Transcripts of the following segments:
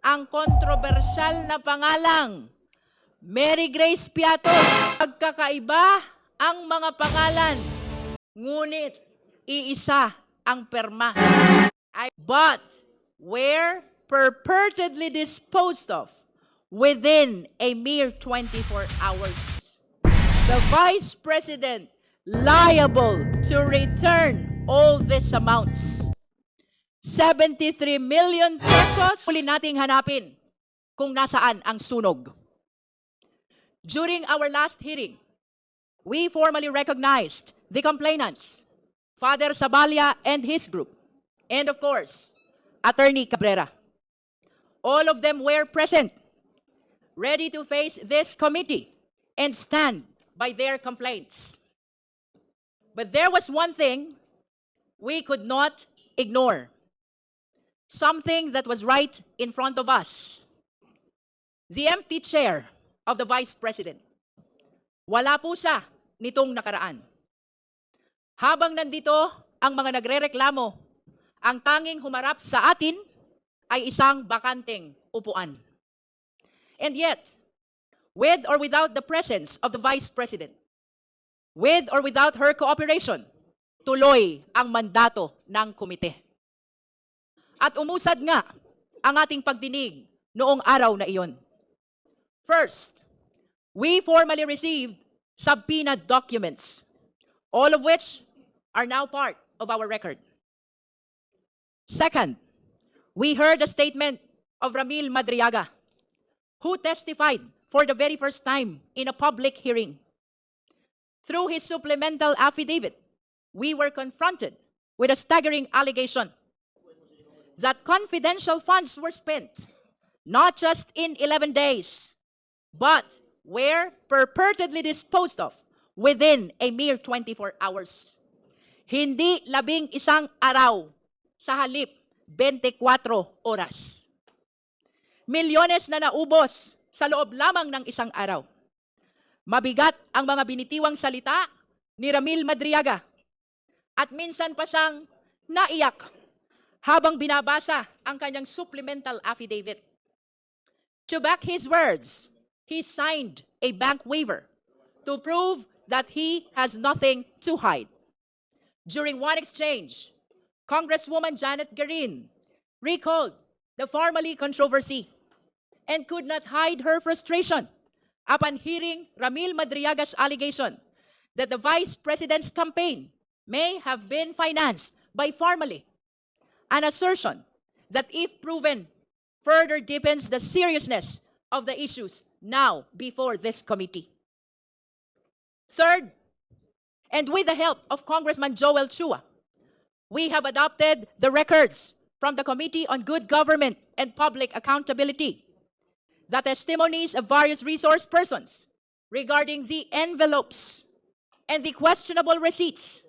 ang kontrobersyal na pangalang Mary Grace Piatos. Magkakaiba ang mga pangalan, ngunit iisa ang perma. But were purportedly disposed of within a mere 24 hours. The Vice President liable to return all these amounts. 73 million pesos. Muli nating hanapin kung nasaan ang sunog. During our last hearing, we formally recognized the complainants, Father Sabalia and his group, and of course, Attorney Cabrera. All of them were present, ready to face this committee and stand by their complaints. But there was one thing we could not ignore. Something that was right in front of us. The empty chair of the Vice President. Wala po siya nitong nakaraan. Habang nandito ang mga nagrereklamo, ang tanging humarap sa atin ay isang bakanteng upuan. And yet, with or without the presence of the Vice President, with or without her cooperation, tuloy ang mandato ng komite. At umusad nga ang ating pagdinig noong araw na iyon. First, we formally received subpoena documents, all of which are now part of our record. Second, we heard a statement of Ramil Madriaga, who testified for the very first time in a public hearing. Through his supplemental affidavit, we were confronted with a staggering allegation that confidential funds were spent not just in 11 days, but were purportedly disposed of within a mere 24 hours. Hindi 11 araw, sa halip 24 oras. Milyones na naubos sa loob lamang ng isang araw. Mabigat ang mga binitiwang salita ni Ramil Madriaga at minsan pa siyang naiyak habang binabasa ang kanyang supplemental affidavit. To back his words, he signed a bank waiver to prove that he has nothing to hide. During one exchange, Congresswoman Janet Garin recalled the Formally controversy and could not hide her frustration upon hearing Ramil Madriaga's allegation that the Vice President's campaign may have been financed by Formally, an assertion that, if proven, further deepens the seriousness of the issues now before this committee. Third, and with the help of Congressman Joel Chua, we have adopted the records from the Committee on Good Government and Public Accountability, the testimonies of various resource persons regarding the envelopes and the questionable receipts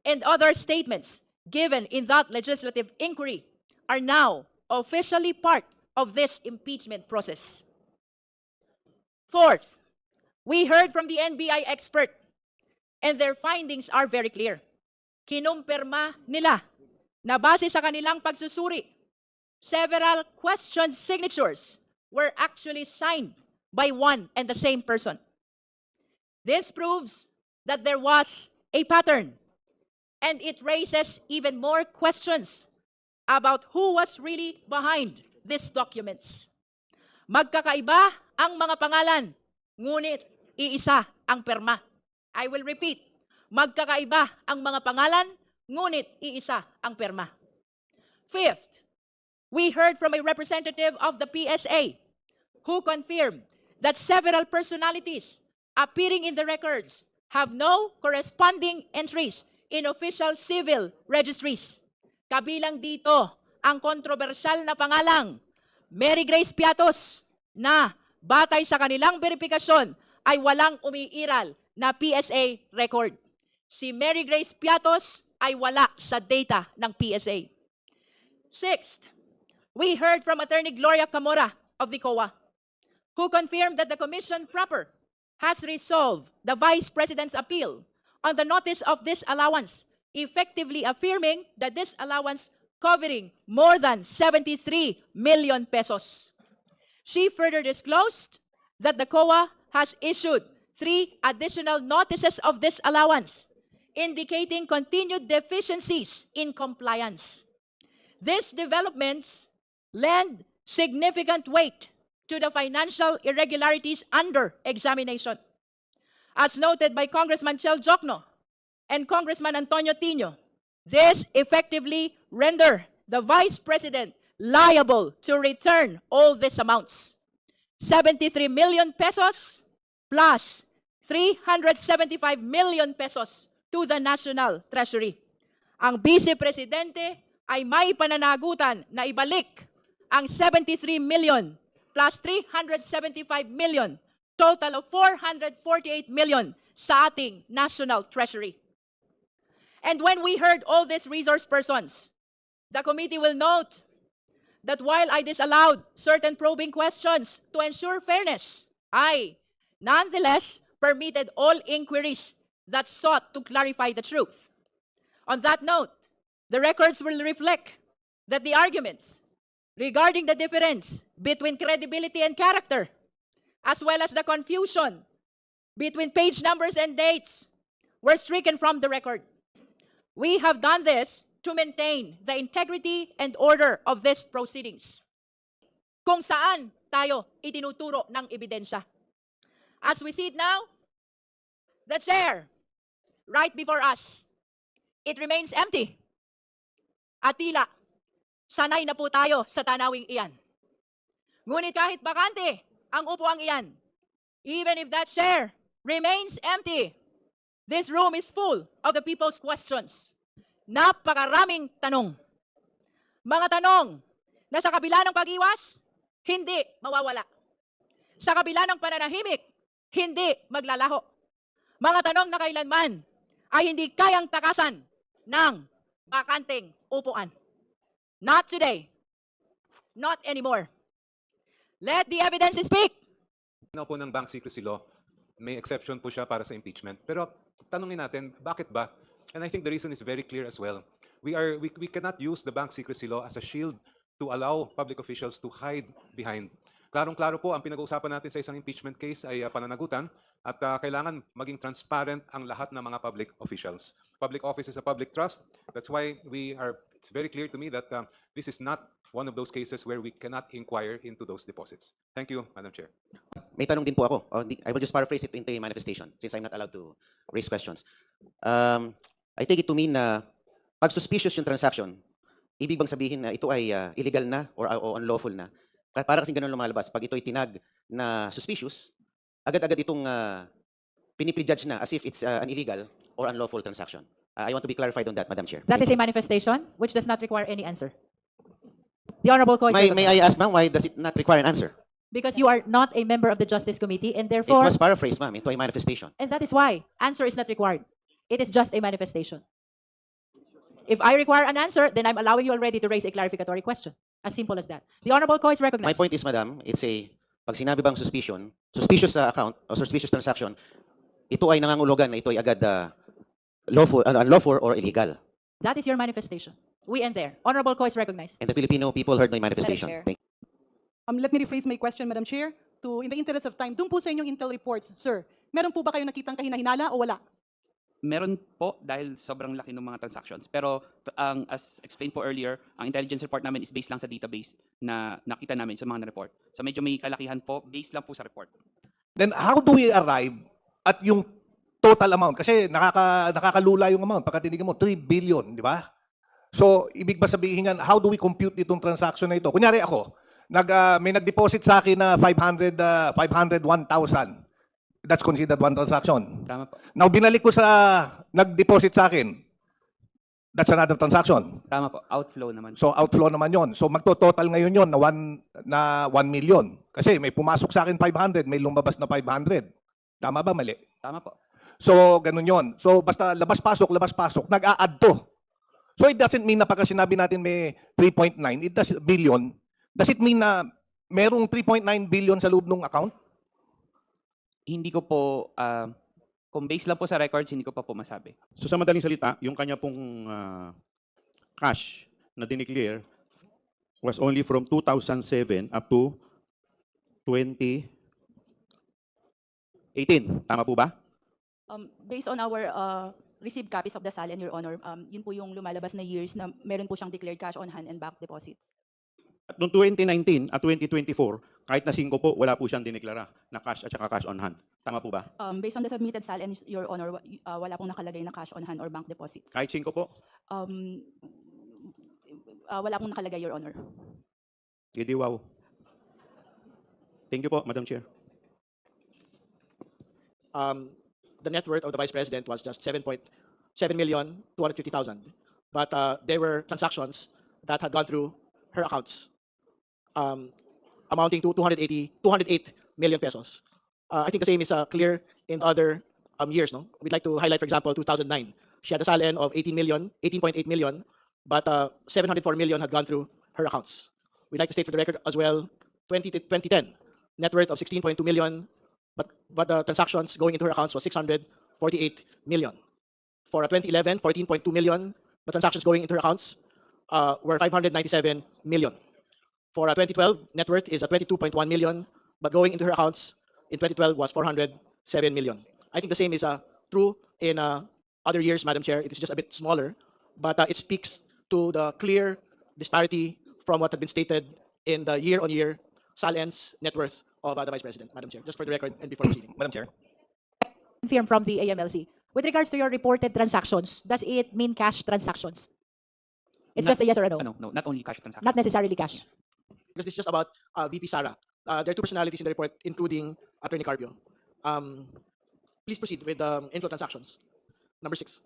and other statements given in that legislative inquiry are now officially part of this impeachment process. Fourth, we heard from the NBI expert, and their findings are very clear. Kinumpirma nila na base sa kanilang pagsusuri, several question signatures were actually signed by one and the same person. This proves that there was a pattern, and it raises even more questions about who was really behind these documents. Magkakaiba ang mga pangalan, ngunit iisa ang perma. I will repeat, magkakaiba ang mga pangalan, ngunit iisa ang perma. Fifth, we heard from a representative of the PSA who confirmed that several personalities appearing in the records have no corresponding entries in official civil registries. Kabilang dito ang kontrobersyal na pangalang Mary Grace Piatos na batay sa kanilang verifikasyon ay walang umiiral na PSA record. Si Mary Grace Piatos ay wala sa data ng PSA. Sixth, we heard from Attorney Gloria Camora of the COA, who confirmed that the Commission proper has resolved the Vice President's appeal on the notice of disallowance, effectively affirming that this allowance covering more than 73 million pesos. She further disclosed that the COA has issued 3 additional notices of disallowance, indicating continued deficiencies in compliance. These developments lend significant weight to the financial irregularities under examination. As noted by Congressman Chel Jokno and Congressman Antonio Tino, this effectively render the Vice President liable to return all these amounts. 73 million pesos plus 375 million pesos to the National Treasury. Ang Vice Presidente ay may pananagutan na ibalik ang 73 million plus 375 million, total of 448 million sa ating National Treasury. And when we heard all these resource persons, the committee will note that while I disallowed certain probing questions to ensure fairness, I nonetheless permitted all inquiries that sought to clarify the truth. On that note, the records will reflect that the arguments regarding the difference between credibility and character, as well as the confusion between page numbers and dates, were stricken from the record. We have done this to maintain the integrity and order of these proceedings, kung saan tayo itinuturo ng ebidensya. As we see it now, the chair right before us, it remains empty. At tila, sanay na po tayo sa tanawing iyan. Ngunit kahit bakante ang upuang iyan, even if that chair remains empty, this room is full of the people's questions. Napakaraming tanong. Mga tanong na sa kabila ng pag-iwas, hindi mawawala. Sa kabila ng pananahimik, hindi maglalaho. Mga tanong na kailanman ay hindi kayang takasan ng bakanteng upuan. Not today. Not anymore. Let the evidence speak. Po ng Bank Secrecy Law, may exception po siya para sa impeachment. Pero tanungin natin, bakit ba? And I think the reason is very clear as well. We cannot use the Bank Secrecy Law as a shield to allow public officials to hide behind. Klarong-klaro po, ang pinag-uusapan natin sa isang impeachment case ay pananagutan at kailangan maging transparent ang lahat ng mga public officials. Public office is a public trust. That's why it's very clear to me that this is not one of those cases where we cannot inquire into those deposits. Thank you, Madam Chair. May tanong din po ako. I will just paraphrase it into a manifestation since I'm not allowed to raise questions. I take it to mean na pag suspicious yung transaction, ibig bang sabihin na ito ay illegal na or unlawful na? Para kasing ganun lumalabas. Pag ito ay tinag na suspicious, agad-agad itong piniprejudge na as if it's an illegal or unlawful transaction. I want to be clarified on that, Madam Chair. That is a manifestation which does not require any answer. The Honorable Ko is May I ask, ma'am, why does it not require an answer? because you are not a member of the Justice Committee, and It therefore, was paraphrased, ma'am, into a manifestation. and that is why answer is not required. It is just a manifestation. If I require an answer, then I'm allowing you already to raise a clarificatory question. As simple as that. The Honorable Ko is My recognized. point is, madam, pag sinabi bang suspicious account or suspicious transaction, ito ay nangangulugan na ito ay agad unlawful or illegal. That is your manifestation. We end there. Honorable Ko is recognized. And the Filipino people heard my manifestation. Chair. Thank you. Let me rephrase my question, Madam Chair. In the interest of time, doon po sa inyong intel reports, sir, meron po ba kayong nakitang kahinahinala o wala? Meron po dahil sobrang laki ng mga transactions. Pero as explained po earlier, ang intelligence report namin is based lang sa database na nakita namin sa mga na-report. So medyo may kalakihan po, based lang po sa report. Then how do we arrive at yung total amount? Kasi nakakalula yung amount. Pagka tinignan mo, 3 billion, di ba? So, ibig ba sabihin yan, how do we compute itong transaction na ito? Kunyari ako, may nag-deposit sa akin na 501,000. That's considered one transaction. Tama po. Now, binalik ko sa nag-deposit sa akin. That's another transaction. Tama po. Outflow naman. So, outflow naman yon. So, magto-total ngayon yon na 1 million. Kasi may pumasok sa akin 500, may lumabas na 500. Tama ba? Mali? Tama po. So, ganun yon. So, basta labas-pasok, nag-a-add to. So, it doesn't mean na pagka sinabi natin may 3.9 billion, does it mean na merong 3.9 billion sa loob ng account? Hindi ko po, kung based lang po sa records, hindi ko pa po masabi. So sa madaling salita, yung kanya pong cash na dineclare was only from 2007 up to 2018. Tama po ba? Based on our received copies of the SALN, Your Honor, yun po yung lumalabas na years na meron po siyang declared cash on hand and bank deposits. At noong 2019 at 2024, kahit na 5 po, wala po siyang dineklara na cash at saka cash on hand. Tama po ba? Based on the submitted SALN, Your Honor, wala pong nakalagay na cash on hand or bank deposits. Kahit 5 po? Wala pong nakalagay, Your Honor. Hindi wow. Thank you po, Madam Chair. The net worth of the Vice President was just 7,250,000. But there were transactions that had gone through her accounts amounting to 208 million pesos. I think the same is clear in other years. No? We'd like to highlight, for example, 2009. She had a SALN of 18.8 million, but 704 million had gone through her accounts. We'd like to state for the record as well, 2010, net worth of 16.2 million, but the transactions going into her accounts was 648 million. For 2011, 14.2 million, the transactions going into her accounts were 597 million. For 2012, net worth is 22.1 million, but going into her accounts in 2012 was 407 million. I think the same is true in other years, Madam Chair. It is just a bit smaller, but it speaks to the clear disparity from what had been stated in the year-on-year SALN's net worth of the Vice President, Madam Chair, just for the record and before proceeding. Madam Chair. Confirm from the AMLC. With regards to your reported transactions, does it mean cash transactions? It's Not- just a yes or a no, No, not only cash transactions. not necessarily cash. Because this is just about VP Sara. There are two personalities in the report, including Attorney Carpio. Please proceed with inflow transactions. Number 6.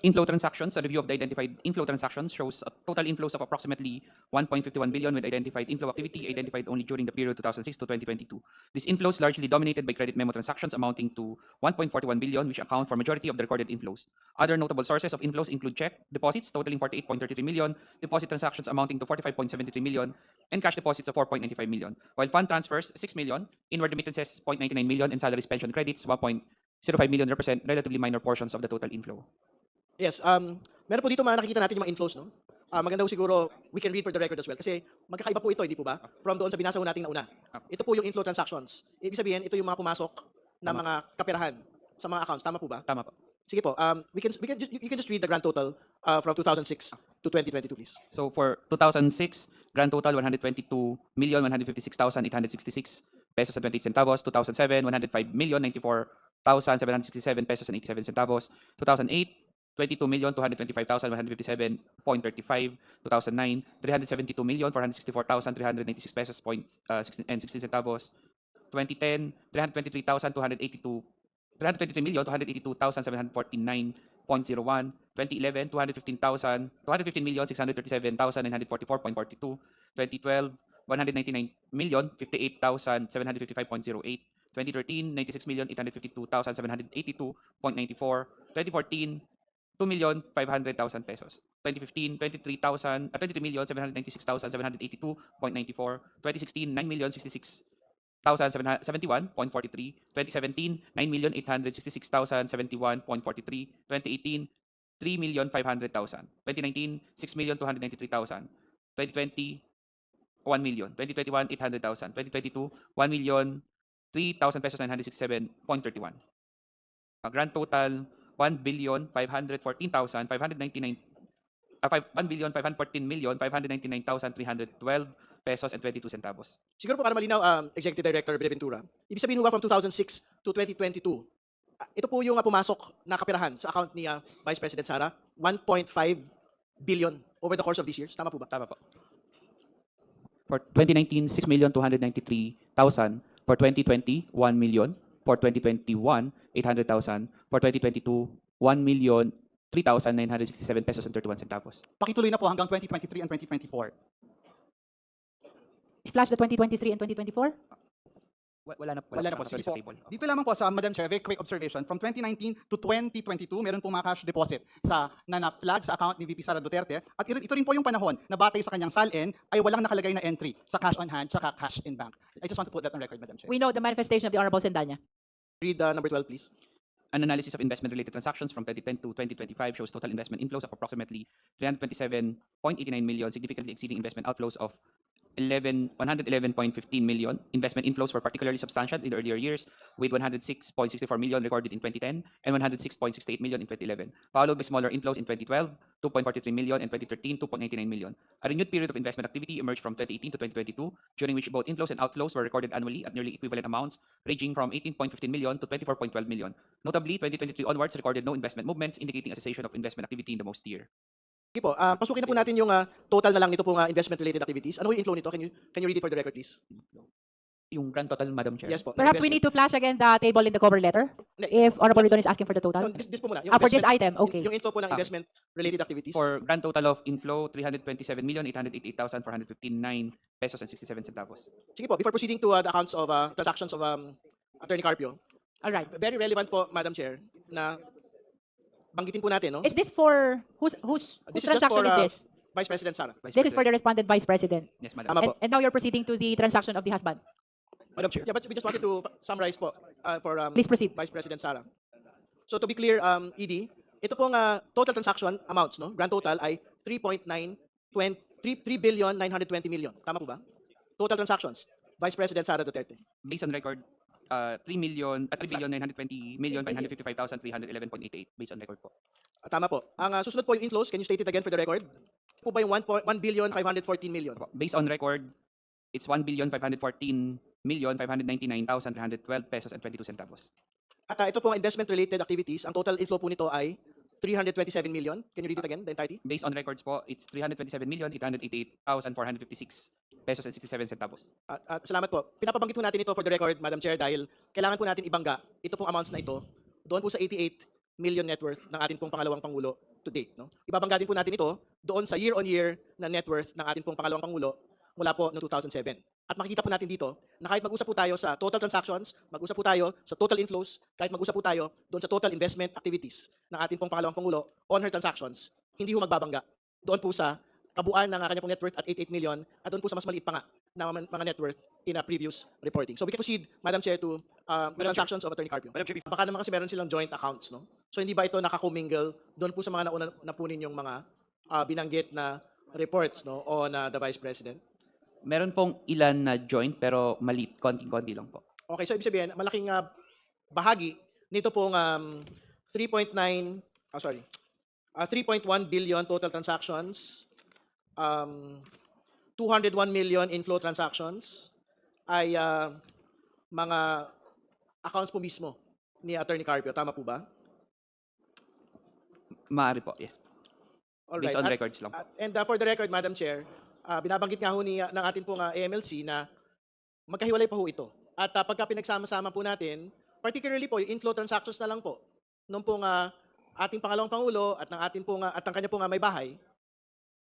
Inflow transactions, a review of the identified inflow transactions shows a total inflows of approximately 1.51 billion with identified inflow activity identified only during the period 2006 to 2022. These inflows largely dominated by credit memo transactions amounting to 1.41 billion, which account for majority of the recorded inflows. Other notable sources of inflows include check deposits totaling 48.33 million, deposit transactions amounting to 45.73 million, and cash deposits of 4.95 million. While fund transfers, 6 million, inward remittances, 0.99 million, and salaries pension credits, 1.05 million represent relatively minor portions of the total inflow. Yes, meron po dito nakikita natin yung mga inflows, no? Maganda po siguro, we can read for the record as well. Kasi magkakaiba po ito, hindi po ba? From doon sa binasa ho nating nauna. Ito po yung inflow transactions. Ibig sabihin, ito yung mga pumasok na mga kaperahan sa mga accounts. Tama po ba? Tama po. Sige po, you can just read the grand total from 2006 to 2022, please. So for 2006, grand total 122,156,866 pesos and 28 centavos. 2007, 105,094,767 pesos and 87 centavos. 2008, 22,225,157.35. 2009, 372,464,396 pesos and 16 centavos. 2010, 323,282,749.01. 2011, 215,637,944.42. 2012, 199,058,755.08. 2013, 96,852,782.94. 2014, 2,500,000 pesos. 2015, 23,796,782.94. 2016, 9,066,071.43. 2017, 9,866,071.43. 2018, 3,500,000. 2019, 6,293,000. 2020, 1 million. 2021, 800,000. 2022, 1,003,000 pesos 967.31. Grand total 1,514,599 1,514,599,312 pesos and 22 centavos. Siguro po para malinaw, Executive Director Benaventura, ibig sabihin ho ba from 2006 to 2022, ito po yung pumasok na kaperahan sa account ni Vice President Sara, 1.5 billion over the course of these years. Tama po ba? Tama po. For 2019, 6,293,000. For 2020, 1 million. For 2021, 800,000. For 2022, 1,003,967 pesos and 31 centavos. Pakituloy na po hanggang 2023 and 2024. Flash the 2023 and 2024? Wala na po. Wala na po. Sorry Sige sa po. table. Dito lamang po sa Madam Chair, very quick observation. From 2019 to 2022, meron pong mga cash deposit na na-flag sa account ni VP Sara Duterte. At ito rin po yung panahon na batay sa kanyang SALN ay walang nakalagay na entry sa cash on hand tsaka cash in bank. I just want to put that on record, Madam Chair. We know the manifestation of the Honorable Sendanya. Read number 12, please. An analysis of investment-related transactions from 2010 to 2025 shows total investment inflows of approximately 327.89 million, significantly exceeding investment outflows of 111.15 million. Investment inflows were particularly substantial in the earlier years, with 106.64 million recorded in 2010 and 106.68 million in 2011, followed by smaller inflows in 2012, 2.43 million, and 2013, 2.89 million. A renewed period of investment activity emerged from 2018 to 2022, during which both inflows and outflows were recorded annually at nearly equivalent amounts, ranging from 18.15 million to 24.12 million. Notably, 2023 onwards recorded no investment movements, indicating a cessation of investment activity in the most year. Sige po, pasukin na po natin yung total na lang nito pong investment-related activities. Ano yung inflow nito? Can you read it for the record, please? Yung grand total, Madam Chair. Yes po. Perhaps we need to flash again the table in the cover letter if Honorable Ridon is asking for the total. This po muna. Yung For this investment- item, okay. Yung inflow po ng investment-related activities. For grand total of inflow, 327,888,459 pesos and 67 centavos. Sige po, before proceeding to the accounts of transactions of Attorney Carpio, All right. very relevant po, Madam Chair, na banggitin po natin, no? Is this for whose This is just transaction for, is this? Vice President Sara. This is for the respondent vice president. Yes, Madam. Tama po. And now you're proceeding to the transaction of the husband. Madam Chair. Yeah, but we just wanted to summarize po for Please proceed. Vice President Sara. So to be clear, ED, ito pong total transaction amounts, no? Grand total ay 3.920 million. Tama po ba? Total transactions. Vice President Sara Duterte. Based on record, 3,920,555,311.88 based on record po. Tama po. Ang susunod po yung inflows, can you state it again for the record? Po ba yung 1,514 million? Based on record, it's 1,514,599,312 pesos and 22 centavos. At ito pong investment-related activities, ang total inflow po nito ay 327 million. Can you read it again, the entirety? Based on records po, it's 327,888,456 pesos and 67 centavos. At salamat po. Pinapabanggit po natin ito for the record, Madam Chair, dahil kailangan po natin ibangga ito pong amounts na ito doon po sa 88 million net worth ng ating pong pangalawang Pangulo to date. No? Ibabangga din po natin ito doon sa year-on-year na net worth ng ating pong pangalawang Pangulo mula po noong 2007. At makikita po natin dito na kahit mag-usap po tayo sa total transactions, mag-usap po tayo sa total inflows, kahit mag-usap po tayo doon sa total investment activities ng ating pong pangalawang Pangulo on her transactions, hindi ho magbabangga doon po sa kabuuan ng kanya pong net worth at 88 million at doon po sa mas maliit pa nga na mga net worth in a previous reporting. So we can proceed, Madam Chair, to the transactions of Attorney Carpio. Baka naman kasi meron silang joint accounts, no? So hindi ba ito nakakommingle doon po sa mga nauna na po ninyong mga binanggit na reports, no, on the Vice President? Meron pong ilan na joint pero maliit, konting-konti lang po. Okay, so ibig sabihin, malaking bahagi nito pong 3.1 billion total transactions, 201 million inflow transactions ay mga accounts po mismo ni Attorney Carpio. Tama po ba? Maaari po, yes. All Based right. on records lang po. And for the record, Madam Chair, binabanggit nga ho ng ating pong AMLC na magkahiwalay pa ho ito. At pagka pinagsama-sama po natin, particularly po yung inflow transactions na lang po nung pong ating pangalawang Pangulo at ng ating pong at ng kanya pong may bahay,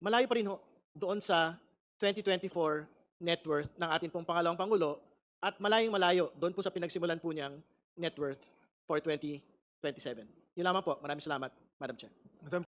malayo pa rin ho doon sa 2024 net worth ng ating pong pangalawang Pangulo at malayong malayo doon po sa pinagsimulan po niyang net worth for 2027. Yun lamang po. Maraming salamat, Madam Chair.